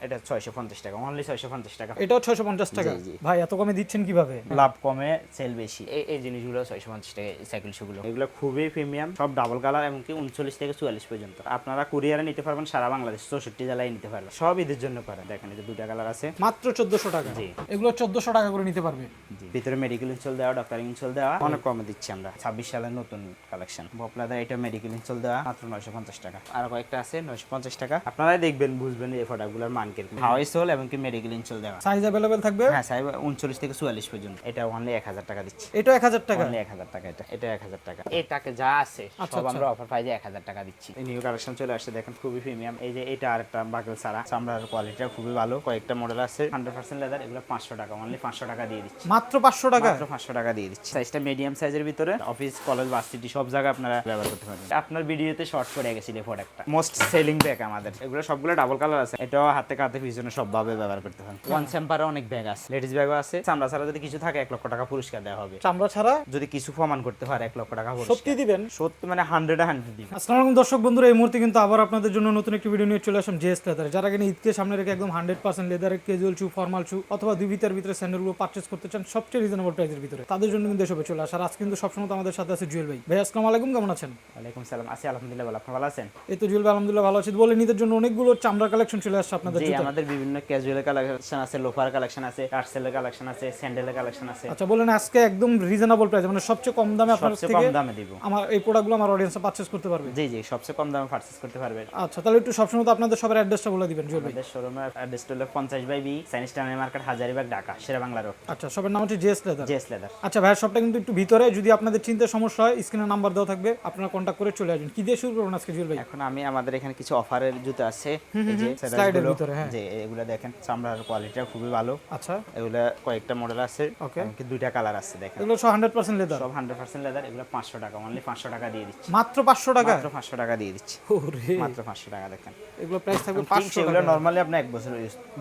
এটা 650 টাকা, অনলি 650 টাকা। এটাও 650 টাকা। জি। ভাই এত কমে দিচ্ছেন কিভাবে? লাভ কমে সেল বেশি। এই জিনিসগুলো 650 টাকা, এই সাইকেল শুগুলো এগুলো খুবই প্রিমিয়াম, সব ডাবল কালার, এমনকি 39 থেকে 44 পর্যন্ত। আপনারা কুরিয়ারে নিতে পারবেন সারা বাংলাদেশ, 64 জেলায় নিতে পারবেন, সব ঈদের জন্য করে। দেখেন এই যে দুটা কালার আছে, মাত্র 1400 টাকা। জি। এগুলো 1400 টাকা করে নিতে পারবে। জি, ভিতরে মেডিকেল ইনসোল দেওয়া, ডক্টর ইনসোল দেওয়া, অনেক কমে দিচ্ছি আমরা। 26 সালের নতুন কালেকশন বপলাদা, এটা মেডিকেল ইনসোল দেওয়া মাত্র 950 টাকা। আর কয়েকটা আছে 950 টাকা। আপনারাই দেখবেন, বুঝবেন এই প্রোডাক্টগুলোর মান কিরকম। হাওয়াই সোল এমনকি মেডিকেল ইনসোল দেওয়া। সাইজ अवेलेबल থাকবে? হ্যাঁ, সাইজ 39 থেকে 44 পর্যন্ত। এটা অনলি 1000 টাকা দিচ্ছি। এটা 1000 টাকা। অনলি 1000 টাকা। এটা 1000 টাকা। এটাকে যা আছে সব আমরা অফার প্রাইসে 1000 টাকা দিচ্ছি। এই নিউ কালেকশন চলে আসছে, দেখেন খুবই প্রিমিয়াম। এই যে এটা আরেকটা বাকল সারা, চামড়ার কোয়ালিটিটা খুবই ভালো। কয়েকটা মডেল আছে 100% লেদার, এগুলো 500 টাকা, অনলি 500 টাকা দিয়ে দিচ্ছি। মাত্র 500 টাকা। মাত্র 500 টাকা দিয়ে দিচ্ছি। সাইজটা মিডিয়াম সাইজের ভিতরে, অফিস, কলেজ, ভার্সিটি সব জায়গায় আপনারা ব্যবহার করতে পারবেন। আপনার ভিডিওতে শর্ট করে গেছিল এই প্রোডাক্টটা, মোস্ট সেলিং ব্যাগ আমাদের। এগুলো সবগুলো ডাবল কালার আছে, এটাও হাতে কাঁধে পিছনে সবভাবে ব্যবহার করতে পারেন। ওয়ান স্যাম্পারে অনেক ব্যাগ আছে, লেডিস ব্যাগও আছে। চামড়া ছাড়া যদি কিছু থাকে 1 লক্ষ টাকা পুরস্কার দেওয়া হবে। চামড়া ছাড়া যদি কিছু প্রমাণ করতে পারে 1 লক্ষ টাকা পুরস্কার। সত্যি দিবেন? সত্যি মানে 100 দিবেন। আসসালামু আলাইকুম দর্শক বন্ধুরা, এই মুহূর্তে কিন্তু আবার আপনাদের জন্য নতুন একটি ভিডিও নিয়ে চলে আসলাম জেএস লেদারে। যারা কিনা ঈদকে সামনে রেখে একদম 100% লেদারের ক্যাজুয়াল শু, ফর্মাল শু অথবা দুই ভিতরে স্যান্ডেলগুলো পারচেজ করতে চান সবচেয়ে রিজনেবল প্রাইসের ভিতরে, তাদের জন্য কিন্তু এসবে চলে আসে। আর আজকে কিন্তু সবসময় আমাদের সাথে আছে জুয়েল ভাই। ভাই আসসালামু আলাইকুম, কেমন আছেন? ওয়ালাইকুম সালাম, আছি আলহামদুলিল্লাহ ভালো। আপনি ভালো আছেন? এই তো জুয়েল ভাই আলহামদুলিল্লাহ ভালো আছি। বলে ঈদের জন্য অনেকগুলো চামড়া কালেকশন চলে আসছে আপনাদের জি, জুতো। আমাদের বিভিন্ন ক্যাজুয়াল কালেকশন আছে, লোফার কালেকশন আছে, টার্সেলের কালেকশন আছে, স্যান্ডেলের কালেকশন আছে। আচ্ছা বলেন, আজকে একদম রিজনেবল প্রাইস, মানে সবচেয়ে কম দামে আপনার সবচেয়ে থেকে কম দামে দিব। আমার এই প্রোডাক্টগুলো আমার অডিয়েন্সে পারচেজ করতে পারবে। জি জি, সবচেয়ে কম দামে পারচেজ করতে পারবে। আচ্ছা তাহলে একটু সবসময় তো আপনাদের সবার অ্যাড্রেসটা বলে দিবেন জুয়েল ভাই। আমাদের শোরুমের অ্যাড্রেস হলো 50/B সাইনিস town market, Hazaribagh, Dhaka, Sher-e-Bangla road. আচ্ছা, সবার নাম হচ্ছে জেএস লেদার। JS leather. আচ্ছা ভাইয়ের শপটা কিন্তু একটু ভিতরে, যদি আপনাদের চিন্তার সমস্যা হয় স্ক্রিনে নাম্বার দেওয়া থাকবে, আপনারা কন্ট্যাক্ট করে চলে আসবেন। কি দিয়ে শুরু করুন আজকে জুয়েল ভাই? এখন আমি আমাদের এখানে কিছু অফারের জুতো আছে, এই যে স্লাইডের ভিতরে। হ্যাঁ, যে এগুলা দেখেন, চামড়ার কোয়ালিটিটা খুবই ভালো। আচ্ছা এগুলা কয়েকটা মডেল আছে, ওকে। এমনকি দুইটা কালার আছে। দেখেন এগুলো সব 100% লেদার। সব 100% লেদার। এগুলো 500 টাকা, অনলি 500 টাকা দিয়ে দিচ্ছি। মাত্র 500 টাকা। মাত্র 500 টাকা দিয়ে দিচ্ছি। ওরে, মাত্র 500 টাকা। দেখেন এগুলো প্রাইস থাকবে 500 এগুলো টাকা। নরমালি আপনি 1 বছর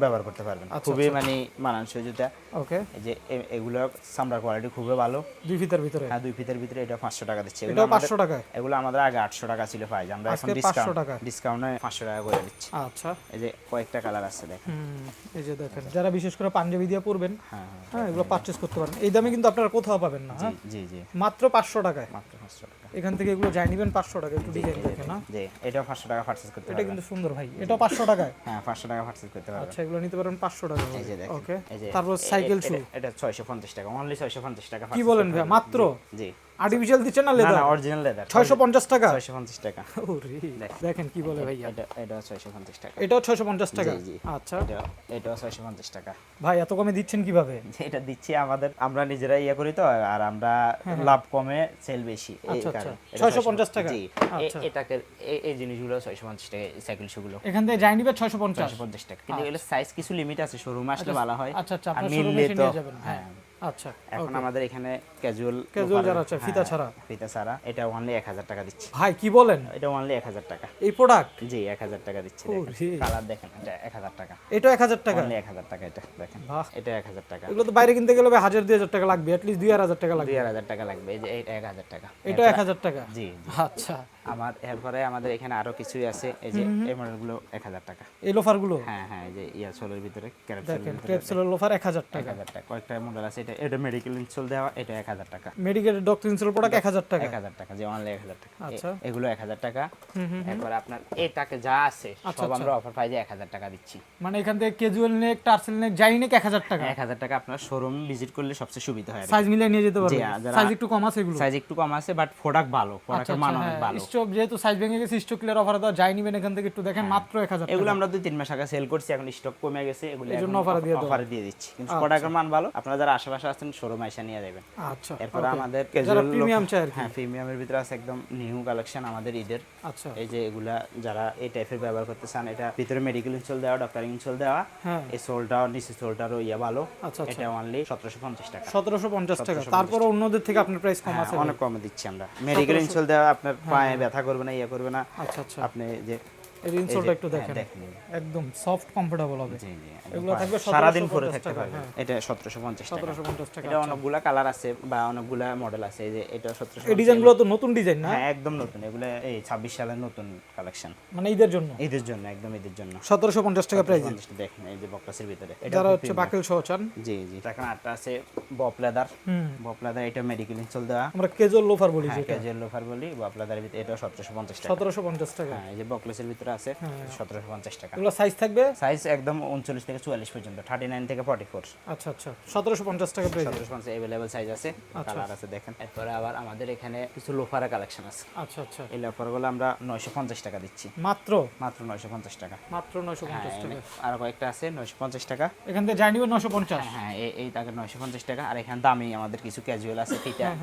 ব্যবহার করতে পারবেন, খুবই মানে মানানসই জুতা। ওকে, এই যে এগুলো চামড়ার কোয়ালিটি খুবই ভালো। দুই ফিতার ভিতরে। হ্যাঁ, দুই ফিতের ভিতরে। এটা 500 টাকা দিচ্ছে। এটাও 500 টাকা। এগুলো আমাদের আগে 800 টাকা ছিল প্রাইস, আমরা এখন আজকে 500 টাকা। ডিসকাউন্টে 500 টাকা করে দিচ্ছি। আচ্ছা, এই যে কয়েকটা কালার আছে দেখেন। এই যে দেখেন, যারা বিশেষ করে পাঞ্জাবি দিয়ে পরবেন, হ্যাঁ হ্যাঁ এগুলো পারচেজ করতে পারেন। এই দামে কিন্তু আপনারা কোথাও পাবেন না। হ্যাঁ, জি জি, মাত্র 500 টাকায়। মাত্র 500 টাকা। এখান থেকে এগুলো যাই নেবেন 500 টাকা। একটু ডিজাইন দেখেন। না জি, এটাও 500 টাকা পারচেজ করতে এটা পারবেন। কিন্তু সুন্দর ভাই, এটাও 500 টাকায়। হ্যাঁ, 500 টাকা পারচেজ করতে পারবেন। আচ্ছা, এগুলো নিতে পারেন 500 টাকা। এই যে দেখেন, ওকে, এই যে তারপর সাইকেল শু। এটা 650 টাকা, অনলি 650 টাকা। কি বলেন ভাই, মাত্র? জি, আর্টিফিশিয়াল দিচ্ছেন না না লেদার? না, অরিজিনাল লেদার। 650 টাকা। 650 টাকা। ওরে, দেখেন কি বলে ভাইয়া। এটা 650 টাকা। এটাও 650 টাকা। জি, জি। আচ্ছা এটাও 650 টাকা। ভাই এত কমে দিচ্ছেন কিভাবে? এটা দিচ্ছি আমরা নিজেরা ইয়ে করি তো, আর আমরা লাভ কমে সেল বেশি, এই আচ্ছা, কারণে। আচ্ছা, 650 টাকা। জি, আচ্ছা। এটাকে এই জিনিসগুলো 650 টাকা, এই সাইকেল শুগুলো এখান থেকে যাই নিবে 650। 650 টাকা। কিন্তু এগুলো সাইজ কিছু লিমিট আছে, শোরুমে আসলে ভালো হয়। আচ্ছা আচ্ছা, আর আপনার মিললে শোরুমে এসে তো নিয়ে যাবেন। হ্যাঁ। আচ্ছা, এখন আমাদের এখানে ক্যাজুয়াল যারা আছে ফিতা ছাড়া। ফিতা ছাড়া, এটা অনলি 1000 টাকা দিচ্ছি। ভাই কি বলেন, এটা অনলি 1000 টাকা। এই প্রোডাক্ট? জি, 1000 টাকা দিচ্ছি। ওরে। কালার দেখেন, এটা 1000 টাকা। এটা 1000 টাকা। অনলি 1000 টাকা। এটা দেখেন, বাহ। এটা 1000 টাকা। এগুলো তো বাইরে কিনতে গেলে 1000-2000 টাকা লাগবে, at least 2000 টাকা লাগবে। 2000 টাকা লাগবে। এই যে এটা 1000 টাকা। এটা 1000 টাকা। জি। আচ্ছা, এরপরে আমাদের এখানে আরো কিছুই আছে, এই যে এই মডেলগুলো 1000 টাকা। এই লোফার গুলো হ্যাঁ হ্যাঁ, এই যে ইয়ার সোলের ভিতরে, দেখেন, ক্রেপসেলের লোফার 1000 টাকা। 1000 টাকা। কয়েকটা মডেল আছে, এটা মেডিকেল ইনসোল দেওয়া, এটা 1000 টাকা। মেডিকেল ডক্টর ইনসোল প্রোডাক্ট 1000 টাকা। 1000 টাকা, যে অনলি 1000 টাকা। আচ্ছা। এগুলো 1000 টাকা। এরপর আপনার এটাকে যা আছে সব আমরা অফার প্রাইসে 1000 টাকা দিচ্ছি। মানে এখান থেকে ক্যাজুয়াল নেক, টার্সেল নেক, যাই নেক 1000 টাকা। 1000 টাকা। আপনার শোরুম ভিজিট করলে সবচেয়ে সুবিধা হয়। সাইজ মিলিয়ে নিয়ে যেতে পারবেন। যারা- সাইজ একটু কম আছে এগুলো। সাইজ একটু কম আছে, বাট প্রোডাক্ট ভালো, প্রোডাক্টের মান অনেক ভালো। স্টক যেহেতু সাইজ ভেঙে গেছে, স্টক ক্লিয়ার অফারে দাও, যাই নিবেন এখান থেকে একটু দেখেন, মাত্র 1000 টাকা। এগুলো আমরা 2-3 মাস আগে সেল করছি, এখন স্টক কমে গেছে, এগুলো এজন্য এখন অফারে দিয়ে দাও। অফারে দিয়ে দিচ্ছি। কিন্তু প্রোডাক্টের মান ভালো, আপনারা যারা আশেপাশে আছেন শোরুমে এসে নিয়ে যাবেন। আচ্ছা, এরপর আমাদের যারা ক্যাজুয়াল প্রিমিয়াম চাই আর কি। হ্যাঁ, প্রিমিয়ামের ভিতরে আছে একদম নিউ কালেকশন আমাদের ঈদের। আচ্ছা, এই যে এগুলা যারা এই টাইপের ব্যবহার করতে চান, এটা ভিতরে মেডিকেল ইনসোল দেওয়া, ডক্টর ইনসোল দেওয়া। হ্যাঁ। এই সোলটাও, নিচে সোলটারও ইয়া ভালো। আচ্ছা, এটা অনলি 1750 টাকা। 1750 টাকা। তারপরে অন্যদের থেকে আপনার প্রাইস কম আছে। অনেক কমে দিচ্ছি আমরা। মেডিকেল ইনসোল দেওয়া, আপনার পায়ে ব্যথা করবে না, ইয়া করবে না। আচ্ছা আচ্ছা, আপনি যে এর ইনসোলটা একটু হ্যাঁ, দেখেন, দেখেন। একদম সফট কমফোর্টেবল হবে। জি জি এগুলো থাকবে সারাদিন 1750 পরে থাকতে টাকা, পারবে। হ্যাঁ। এটা 1750 টাকা। 1750 টাকা। এটা অনেকগুলা কালার আছে বা অনেকগুলা মডেল আছে। এই যে এটা 1750। এই ডিজাইনগুলো তো নতুন ডিজাইন না? হ্যাঁ, একদম নতুন। এগুলো এই 26 সালের নতুন কালেকশন। মানে ঈদের জন্য ঈদের জন্য, একদম ঈদের জন্য। 1750 টাকা প্রাইসে। 1750 দেখেন এই যে বক্সের ভিতরে। যারা হচ্ছে বাকেল সহ চান। জি জি। এখন আটটা আছে বব লেদার। বব লেদার এটা মেডিকেল ইনসোল দেওয়া। আমরা কেজুয়াল লোফার বলি হ্যাঁ, যেটা, ক্যাজুয়াল লোফার বলি। বব লেদারের ভিতরে এটা 1750 টাকা। 1750 টাকা। হ্যাঁ, এই যে বকলেসের ভিতরে আছে 1750 টাকা। এগুলো সাইজ থাকবে? সাইজ একদম 39 থেকে 44 পর্যন্ত, 39 থেকে 44। আচ্ছা আচ্ছা, 1750 টাকা প্রাইসে। 1750 अवेलेबल সাইজ আছে, কালার আছে দেখেন। এরপরে আবার আমাদের এখানে কিছু লোফারের কালেকশন আছে। আচ্ছা আচ্ছা, এই লোফারগুলো আমরা 950 টাকা দিচ্ছি। মাত্র মাত্র 950 টাকা। মাত্র 950 টাকা। আর কয়েকটা আছে 950 টাকা। এখান থেকে যাই নিবেন 950। হ্যাঁ, এই টাকা 950 টাকা। আর এখানে দামি আমাদের কিছু ক্যাজুয়াল আছে,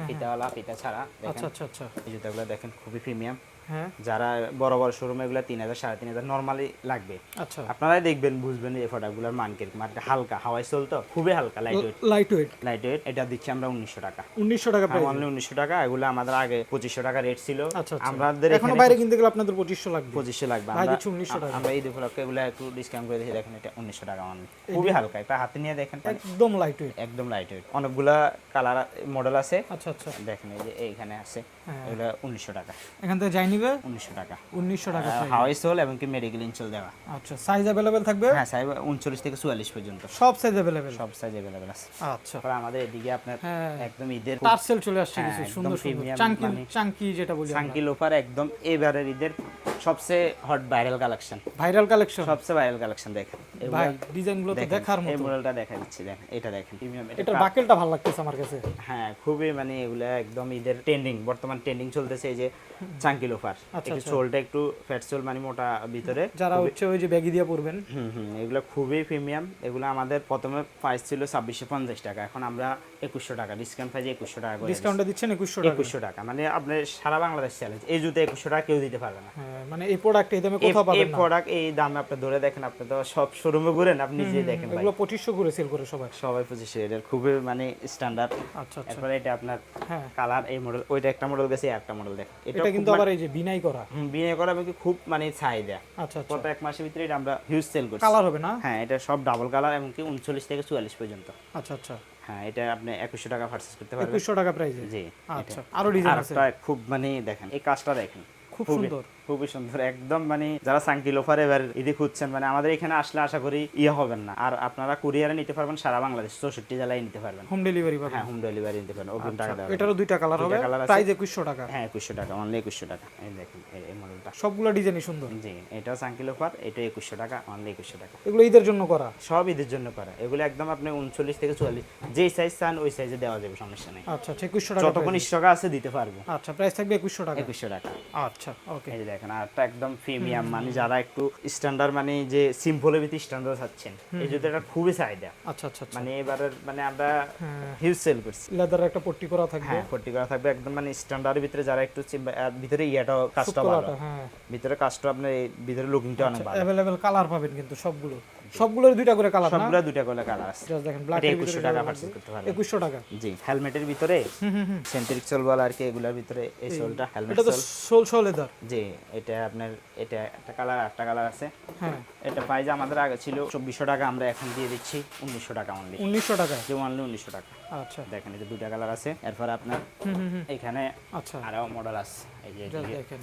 ফিতাওয়ালা, ফিতা ছাড়া। দেখেন আচ্ছা আচ্ছা আচ্ছা, এই জুতাগুলো দেখেন, খুবই প্রিমিয়াম। হ্যাঁ যারা বড় বড় শোরুমে এগুলো 3000 3500 নরমালি লাগবে। আচ্ছা, আপনারাই দেখবেন, বুঝবেন এই প্রোডাক্টগুলোর মান কিরকম। আর এটা হালকা, হাওয়াই সোল তো, খুবই হালকা, light weight. Light weight. Light weight এটা দিচ্ছি আমরা 1900 টাকা। 1900 টাকা প্রাইস। অনলি 1900 টাকা। এগুলো আমাদের আগে 2500 টাকা রেট ছিল। আচ্ছা আচ্ছা, আমাদের এখন বাইরে কিনতে গেলে আপনাদের 2500 লাগবে। 2500 লাগবে। ভাই দিচ্ছি 1900 টাকা। আমরা এই উপলক্ষে এগুলো একটু ডিসকাউন্ট করে দিয়েছি। দেখেন এটা 1900 টাকা অনলি। খুবই হালকা, এটা হাতে নিয়ে দেখেন, একদম লাইট ওয়েট। একদম লাইট ওয়েট। অনেকগুলা কালার মডেল আছে। আচ্ছা আচ্ছা, দেখেন এই যে এইখানে আছে, এগুলো 1900 টাকা। এখান থেকে যাই নিবে 1900 টাকা। 1900 টাকা প্রাইস। হাওয়াই সোল এবং কি মেডিকেল ইনসোল দেওয়া। আচ্ছা, সাইজ अवेलेबल থাকবে? হ্যাঁ, সাইজ 39 থেকে 44 পর্যন্ত সব সাইজ अवेलेबल। সব সাইজ अवेलेबल আছে। আচ্ছা, তারপর আমাদের এদিকে আপনার হ্যাঁ, একদম ঈদের টার্সেল চলে আসছে হ্যাঁ, কিছু একদম সুন্দর সুন্দর premium চাঙ্কি মানে- চাঙ্কি যেটা বলি আমরা। চাঙ্কি লোফার একদম এবারের ঈদের সবচেয়ে hot viral collection. Viral collection. সবচেয়ে ভাইরাল কালেকশন দেখেন। ভাই ডিজাইনগুলো তো দেখার এই মতো। মডেলটা দেখা দিচ্ছি, দেখেন এটা দেখেন, প্রিমিয়াম। এটা বাকেলটা ভালো লাগতেছে আমার কাছে। হ্যাঁ, খুবই মানে এগুলা একদম ঈদের ট্রেন্ডিং, বর্তমান ট্রেন্ডিং চলতেছে এই যে চাঙ্কি লোফার। একটু সোলটা একটু ফ্যাট সোল, মানে মোটা ভিতরে। যারা হচ্ছে ওই যে ব্যাগি দিয়ে পরবেন। এগুলো খুবই প্রিমিয়াম। এগুলো আমাদের প্রথমে প্রাইস ছিল 2650 টাকা, এখন আমরা 2100 টাকা ডিসকাউন্ট প্রাইসে 2100 টাকা করে ডিসকাউন্টে দিচ্ছেন 2100 টাকা। 2100 টাকা, মানে আপনার সারা বাংলাদেশ চ্যালেঞ্জ। এই জুতো 2100 টাকা কেউ দিতে পারবে না। হ্যাঁ, মানে এই প্রোডাক্ট এই দামে কোথাও এই পাবেন না। প্রোডাক্ট এই দামে আপনি ধরে দেখেন, আপনি তো সব শোরুমে ঘুরেন, আপনি নিজে দেখেন ভাই, এগুলো 2500 করে সেল করে সবাই। সবাই 2500। এর খুবই মানে স্ট্যান্ডার্ড। আচ্ছা আচ্ছা, এরপরে এটা আপনার হ্যাঁ, কালার, এই মডেল, ওইটা একটা মডেল গেছে, একটা মডেল দেখ। এটা কিন্তু আবার এই যে বিনাই করা। বিয়ে করা এবং কি খুব মানে চাহিদা। আচ্ছা আচ্ছা, গত এক মাসের ভিতরে এটা আমরা হিউজ সেল করছি। কালার হবে না? হ্যাঁ, এটা সব ডাবল কালার এবং কি 39 থেকে 44 পর্যন্ত। আচ্ছা আচ্ছা, হ্যাঁ, এটা আপনি 2100 টাকা পারচেজ করতে পারবেন। 2100 টাকা প্রাইসে। জি। আচ্ছা, আরো ডিজাইন আছে। আরেকটা খুব মানে দেখেন, এই কাজটা দেখেন, খুব খুবই- সুন্দর। খুবই সুন্দর একদম। মানে যারা সাঙ্কি লোফার এবার ঈদে খুঁজছেন, মানে আমাদের এখানে আসলে আশা করি ইয়ে হবেন না। আর আপনারা কুরিয়ারে নিতে পারবেন, সারা বাংলাদেশ 64 জেলায় নিতে পারবেন। হোম ডেলিভারি পাবেন। হ্যাঁ, হোম ডেলিভারি নিতে পারবেন, অগ্রিম টাকা দেওয়া। এটারও দুইটা কালার হবে, কালার আছে। প্রাইস 2100 টাকা। হ্যাঁ, 2100 টাকা, অনলি 2100 টাকা। এই দেখেন এই মডেলটা, সবগুলো ডিজাইনই সুন্দর। জি। এটাও সাঙ্কি লোফার, এটা 2100 টাকা, অনলি 2100 টাকা। এগুলো ঈদের জন্য করা। সব ঈদের জন্য করা। এগুলো একদম আপনি 39 থেকে 44 যেই সাইজ চান ওই সাইজে দেওয়া যাবে, সমস্যা নেই। আচ্ছা, 2100 টাকা। যতক্ষণ স্টক আছে দিতে পারবো। আচ্ছা, প্রাইস থাকবে 2100 টাকা। 2100 টাকা। আচ্ছা, ওকে। এই যে দেখেন, আরটা একদম প্রিমিয়াম, মানে যারা একটু স্ট্যান্ডার্ড, মানে যে সিম্পলের ভিতরে স্ট্যান্ডার্ড চাচ্ছেন, এই জুতোটা খুবই চাহিদা। আচ্ছা আচ্ছা আচ্ছা, মানে এবারের মানে আমরা হিউজ সেল করছি। লেদার একটা পট্টি করা থাকবে। হ্যাঁ, পট্টি করা থাকবে একদম, মানে স্ট্যান্ডার্ডের ভিতরে যারা একটু ভিতরে ইয়াটাও কাজটা ভালো, কলাটা, হ্যাঁ। ভিতরে কাজটা আপনার এই ভিতরে লুকিংটা অনেক ভালো। अवेलेबल কালার পাবেন কিন্তু সবগুলোর দুইটা করে কালার না? সবগুলো দুইটা করে কালার আছে। জাস্ট দেখেন, ব্ল্যাক এটা এর 2100 ভিতরে টাকা পারচেজ করতে পারবেন। 2100 টাকা। জি। হেলমেটের ভিতরে সেন্ট্রিক সোল বলা আর কি, এগুলোর ভিতরে এই সোলটা হেলমেট এটা তো সোল। Soul leather. জি। এটা আপনার এটা একটা কালার, একটা কালার আছে। হ্যাঁ, এটা প্রাইস আমাদের আগে ছিল 2400 টাকা, আমরা এখন দিয়ে দিচ্ছি 1900 টাকা অনলি। 1900 টাকা। যে অনলি 1900 টাকা। আচ্ছা, দেখেন এই যে দুইটা কালার আছে। এরপর আপনার এখানে আচ্ছা, আরো মডেল আছে। এই যে জাস্ট দেখেন,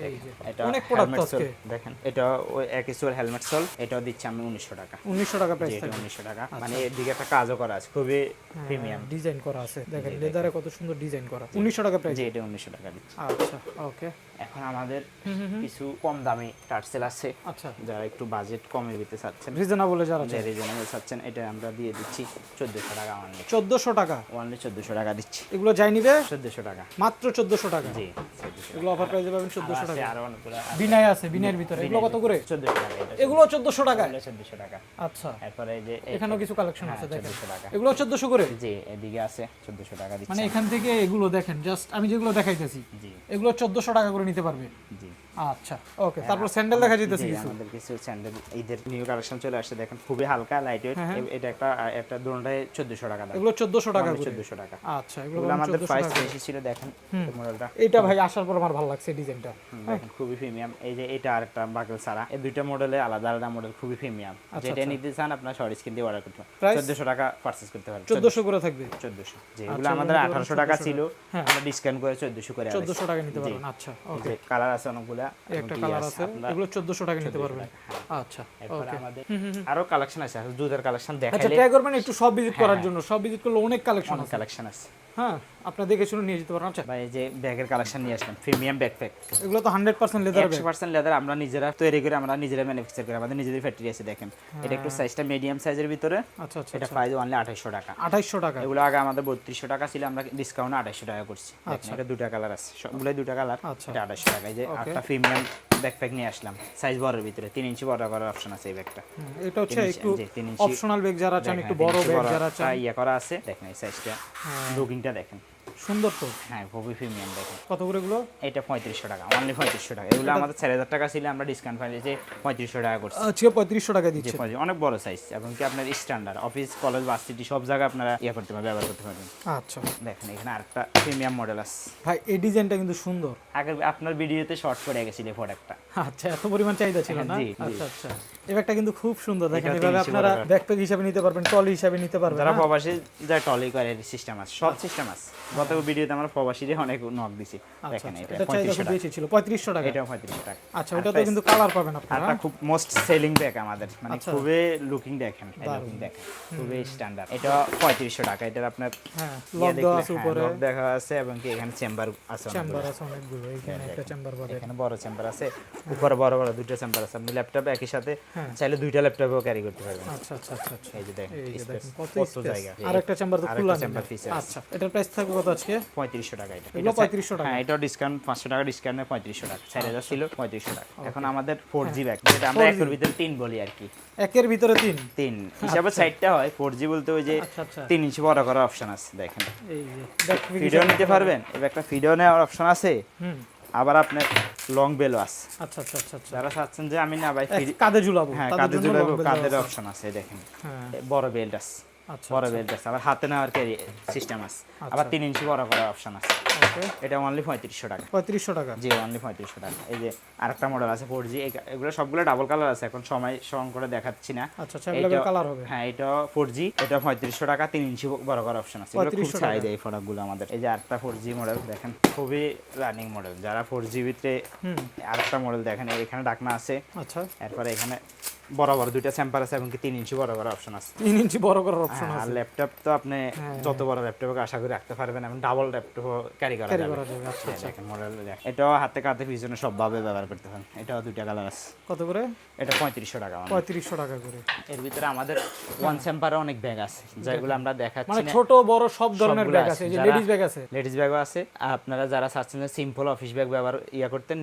এই যে এটা অনেক প্রোডাক্ট helmet আজকে। sole, দেখেন এটা ওই একই সোল হেলমেট সোল, এটাও দিচ্ছি আমি 1900 টাকা। 1900 টাকা জি, প্রাইস এটা থাকবে। 1900 টাকা। মানে এর দিকে একটা কাজও করা আছে, খুবই প্রিমিয়াম। ডিজাইন করা আছে, দেখেন লেদারে কত সুন্দর ডিজাইন করা। 1900 টাকা প্রাইস। জি, এটা 1900 টাকা দিচ্ছি। আচ্ছা, ওকে। এখন আমাদের কিছু কম দামি টার্সেল আছে, আচ্ছা, যারা একটু বাজেট কমে দিতে চাচ্ছেন, রিজনেবল যারা যে রিজনেবল চাচ্ছেন, এটা আমরা দিয়ে দিচ্ছি 1400 টাকা অনলি। 1400 টাকা। অনলি 1400 টাকা দিচ্ছি। এগুলো যাই নিবে 1400 টাকা। মাত্র 1400 টাকা। জি, 1400 এগুলো অফার প্রাইসে পাবেন 1400 টাকা। আরো অনেকগুলো বিনায় আছে, বিনায়ের ভিতরে এগুলো কত করে? 1400 টাকা। এটা এগুলো 1400 টাকা। 1400 টাকা। আচ্ছা, এরপরে এই যে এখানেও কিছু কালেকশন আছে দেখেন, 1400 টাকা। এগুলো 1400 করে। জি, এদিকে আছে 1400 টাকা দিচ্ছি। মানে এখান থেকে এগুলো দেখেন, জাস্ট আমি যেগুলো দেখাইতেছি জি এগুলো 1400 টাকা করে নিতে পারবে। জি। আচ্ছা ওকে, তারপর স্যান্ডেল দেখা যেতেছে জি, কিছু। আমাদের কিছু স্যান্ডেল ঈদের নিউ কালেকশন চলে আসছে, দেখেন খুবই হালকা লাইট ওয়েট। এটা একটা দোনটায় 1400 টাকা দাম। এগুলো 1400 টাকা করে। 1400 টাকা। আচ্ছা, এগুলো এগুলো আমাদের 1400 প্রাইস টাকা করে। বেশি ছিল, দেখেন এই মডেলটা। এটা ভাই আসার পর আমার ভালো লাগছে ডিজাইনটা। দেখেন খুবই প্রিমিয়াম। এই যে এটা আরেকটা বাকেল সারা, এই দুইটা মডেলে আলাদা আলাদা মডেল, খুবই প্রিমিয়াম। যেটা নিতে চান আপনার শর্ট স্ক্রিন দিয়ে অর্ডার করতে পারেন। Price? 1400 টাকা পারচেজ করতে পারেন। 1400 করে থাকবে। 1400। যেগুলো আমাদের 1800 টাকা ছিল, আমরা ডিসকাউন্ট করে 1400 করে আনছি। 1400 টাকা নিতে পারবেন। আচ্ছা ওকে, যে কালার আছে অনেকগুলা, এই একটা কালার আছে, এগুলো 1400 টাকা নিতে পারবেন। আচ্ছা এরপরে ওকে। আমাদের আরো কালেকশন আছে, জুতার কালেকশন আচ্ছা, দেখাইলে ট্রাই করবেন একটু সব ভিজিট করার জন্য। সব ভিজিট করলে অনেক কালেকশন অনেক আছে। কালেকশন আছে হ্যাঁ, আপনারা দেখে শুনে নিয়ে যেতে পারেন। আচ্ছা, ভাই। এই যে ব্যাগের কালেকশন নিয়ে আসলাম, প্রিমিয়াম ব্যাকপ্যাক। এগুলো তো 100% লেদার ব্যাগ। 100% লেদার, আমরা নিজেরা তৈরি করে, আমরা নিজেরা ম্যানুফ্যাকচার করি, আমাদের নিজেদের ফ্যাক্টরি আছে। দেখেন এটা একটু সাইজটা মিডিয়াম সাইজের ভিতরে। আচ্ছা আচ্ছা, এটা প্রাইস অনলি 2800 টাকা। 2800 টাকা। এগুলো আগে আমাদের 3200 টাকা ছিল, আমরা ডিসকাউন্ট 2800 টাকা করছি। দেখেন এটা দুটো কালার আছে, সবগুলাই দুটো কালার। আচ্ছা। এটা 2800 টাকা। এই যে একটা প্রিমিয়াম ব্যাকপ্যাক নিয়ে আসলাম, সাইজ বড়ের ভিতরে 3 ইঞ্চি বড় করার অপশন আছে এই ব্যাগটা। এটা হচ্ছে একটু 3 ইঞ্চি অপশনাল ব্যাগ যারা চান, একটু বড় ব্যাগ যারা চান, ইয়া করা আছে। দেখেন এই সাইজটা, লুকিংটা দেখেন সুন্দর তো। হ্যাঁ, খুবই প্রিমিয়াম। দেখেন কত করে এগুলো? এটা 3500 টাকা, অনলি 3500 টাকা। এগুলো আমাদের 4000 টাকা ছিল, আমরা ডিসকাউন্ট পাইছি 3500 টাকা করছি। আজকে 3500 টাকা জি, দিচ্ছে। অনেক বড় সাইজ, এবং কি আপনার স্ট্যান্ডার্ড অফিস, কলেজ, ভার্সিটি সব জায়গায় আপনারা ইয়া করতে পারবেন, ব্যবহার করতে পারবেন। আচ্ছা দেখেন এখানে আরেকটা প্রিমিয়াম মডেল আছে ভাই, এই ডিজাইনটা কিন্তু সুন্দর। আগে আপনার ভিডিওতে শর্ট করে গেছিল এই প্রোডাক্টটা। আচ্ছা, এত পরিমাণ চাহিদা ছিল না? জি, জি। আচ্ছা আচ্ছা, এই ব্যাগটা কিন্তু খুব সুন্দর। দেখেন এটা এভাবে 300 আপনারা টাকা। ব্যাকপ্যাক হিসেবে নিতে পারবেন, ট্রলি হিসেবে নিতে পারবেন। যারা হ্যাঁ? প্রবাসী যায় টলি করে সিস্টেম আছে, সব সিস্টেম আছে। গত ভিডিওতে আমরা প্রবাসীদের অনেক নক দিছি। আচ্ছা দেখেন আচ্ছা, এটা এটা চাহিদা 3500 খুব টাকা। বেশি ছিল, 3500 টাকা। এটাও 3500 টাকা। আচ্ছা, ওটাতে কিন্তু কালার পাবেন আপনারা। আরটা খুব মোস্ট সেলিং ব্যাগ আমাদের, মানে আচ্ছা। খুবই লুকিং দেখেন, এই লুকিং দেখেন খুবই স্ট্যান্ডার্ড। এটা 3500 টাকা। এটার আপনার হ্যাঁ, ইয়ে লক দেওয়া দেখলে, আছে হ্যাঁ, উপরে, লক দেখা আছে, এবং কি এখানে চেম্বার আছে চেম্বার অনেকগুলো। আছে অনেকগুলো। এখানে একটা চেম্বার পাবেন। এখানে বড় চেম্বার আছে, উপরে বড় বড় দুটো চেম্বার আছে। আপনি ল্যাপটপ একই সাথে চাইলে দুইটা ল্যাপটপও ক্যারি করতে পারবেন। আচ্ছা আচ্ছা আচ্ছা আচ্ছা, এই যে দেখেন এই যে space, দেখেন কত কত স্পেস। জায়গা। আরেকটা চেম্বার তো আরেকটা খোলা চেম্বার নেই। পিছে আছে। আচ্ছা, এটার প্রাইস থাকবে কত আজকে? 3500 টাকা। এটা এগুলো 3500 টাকা। হ্যাঁ, এটাও ডিসকাউন্ট 500 টাকা ডিসকাউন্টে 3500 টাকা। 4000 ছিল 3500 টাকা। এখন আমাদের 4G ব্যাগ, যেটা আমরা একের ভিতরে 3 বলি আর কি। একের ভিতরে 3 3 হিসাবে সাইডটা হয়, 4G বলতে ওই যে আচ্ছা আচ্ছা, 3 ইঞ্চি বড় করার অপশন আছে। দেখেন এই যে ব্যাকপ্যাক ভিডিও নিতে পারবেন, এবার একটা ভিডিও নেওয়ার অপশন আছে। হুম, আবার আপনার লং বেলও আছে। আচ্ছা আচ্ছা আচ্ছা আচ্ছা, যারা চাচ্ছেন যে আমি না ভাই কাঁধে ঝুলাবো, হ্যাঁ, তাদের কাঁধে জন্য ঝুলাবো, long belt কাঁধের দেওয়া আছে। অপশন আছে। দেখেন হ্যাঁ, বড় বেল্ট আছে, আচ্ছা বড় বেল্ট আছে, আবার হাতে নেওয়ার ক্যারি সিস্টেম আছে, আবার 3 ইঞ্চি বড় করার অপশন আছে। ওকে, এটা অনলি 3500 টাকা। 3500 টাকা। জি, অনলি 3500 টাকা। এই যে আরেকটা মডেল আছে 4G, এগুলো সবগুলো ডাবল কালার আছে, এখন সময় সং করে দেখাচ্ছি না। আচ্ছা আচ্ছা, এগুলো কালার হবে। হ্যাঁ, এটা 4G, এটা 3500 টাকা, 3 ইঞ্চি বড় করার অপশন আছে। এগুলো খুব 3500 টাকা। চাহিদা এই প্রোডাক্টগুলো আমাদের। এই যে আরেকটা 4G মডেল দেখেন, খুবই রানিং মডেল। যারা 4G ভিতরে আরেকটা মডেল দেখেন, এখানে ডাকনা আছে, আচ্ছা, এরপরে এখানে বড় বড় দুইটা চেম্বার আছে, এবং কি 3 ইঞ্চি বড় করার অপশন আছে। 3 ইঞ্চি বড় করার অপশন আর আছে। ল্যাপটপ তো আপনি যত বড় ল্যাপটপকে আশা করি রাখতে পারবেন, এবং ডাবল ল্যাপটপ ক্যারি করা ক্যারি যাবে। করা যাবে। আচ্ছা হ্যাঁ, আচ্ছা, দেখেন মডেল দেখেন, এটাও হাতে কাঁধে পিছনে সবভাবে ব্যবহার করতে পারেন। এটাও দুইটা কালার আছে। কত করে? এটা 3500 টাকা। 3500 টাকা করে। এর ভিতরে আমাদের ওয়ান চেম্বারে অনেক ব্যাগ আছে, যেগুলো আমরা দেখাচ্ছি মানে না। ছোট বড় সব ধরনের সবগুলো ব্যাগ আছে। আছে, এই যে যারা- লেডিস ব্যাগ আছে। লেডিস ব্যাগও আছে। আপনারা যারা চাচ্ছেন যে সিম্পল অফিস ব্যাগ ব্যবহার করতেন,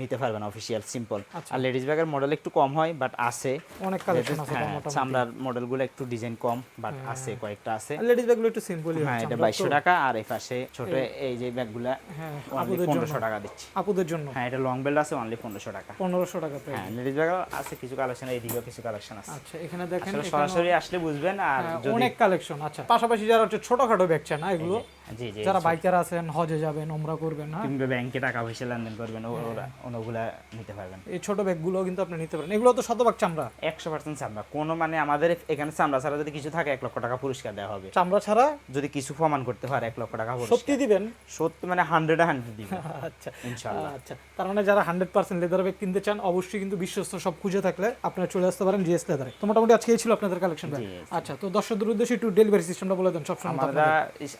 নিতে পারবেন অফিসিয়াল সিম্পল। আর লেডিস ব্যাগের মডেল একটু কম হয়, বাট আছে অনেক কালেকশন আছে হ্যাঁ, মোটামুটি। চামড়ার মডেলগুলো একটু ডিজাইন কম, বাট আছে, কয়েকটা আছে। লেডিস ব্যাগগুলো একটু সিম্পলই হ্যাঁ, হয়। এটা 2200 টাকা। আর এই পাশে ছোট এই যে ব্যাগগুলা হ্যাঁ, অনলি আপুদের জন্য। 1500 টাকা দিচ্ছি। আপুদের জন্য হ্যাঁ, এটা লং বেল্ট আছে, অনলি 1500 টাকা। 1500 টাকা প্রাইস। হ্যাঁ, লেডিস ব্যাগও আছে কিছু কালেকশন, এইদিকেও কিছু কালেকশন আছে। আচ্ছা, এখানে দেখেন আসলে এখানেও- সরাসরি আসলে বুঝবেন। আর হ্যাঁ, যদি অনেক কালেকশন। আচ্ছা, পাশাপাশি যারা হচ্ছে ছোটখাটো ব্যাগ চান না, এগুলো জি জি যারা বাইকার আছেন, হজে যাবেন, ওমরা করবেন, হ্যাঁ, কিংবা ব্যাংকে টাকা পয়সা লেনদেন করবেন, ওরা ওগুলা নিতে পারবেন। এই ছোট ব্যাগগুলো কিন্তু আপনি নিতে পারেন। এগুলো তো শতভাগ চামড়া। 100% চামড়া। কোনো মানে আমাদের এখানে চামড়া ছাড়া যদি কিছু থাকে 1 লক্ষ টাকা পুরস্কার দেওয়া হবে। চামড়া ছাড়া যদি কিছু প্রমাণ করতে পারে 1 লক্ষ টাকা পুরস্কার। সত্যি দিবেন? সত্যি মানে 100 দিবে আচ্ছা ইনশাআল্লাহ। আচ্ছা, তার মানে যারা 100% লেদার ব্যাগ কিনতে চান, অবশ্যই কিন্তু বিশ্বস্ত সব খুঁজে থাকলে আপনারা চলে আসতে পারেন জিএস লেদারে। তো মোটামুটি আজকে এই ছিল আপনাদের কালেকশন। জি, আচ্ছা, তো দর্শকদের উদ্দেশ্যে একটু ডেলিভারি সিস্টেমটা বলে দেন সবসময়।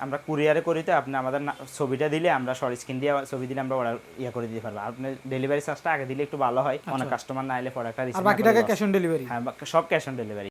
আমরা কুরিয়ারে করিতে আপনি আমাদের ছবিটা দিলে, আমরা শর্ট স্ক্রিন দিয়ে ছবি দিলে আমরা অর্ডার করে দিতে পারবো। আপনি ডেলিভারি চার্জটা আগে দিলে একটু ভালো হয়, অনেক কাস্টমার না এলে প্রোডাক্টটা আর বাকি টাকা ক্যাশ অন ডেলিভারি। হ্যাঁ, সব ক্যাশ অন ডেলিভারি।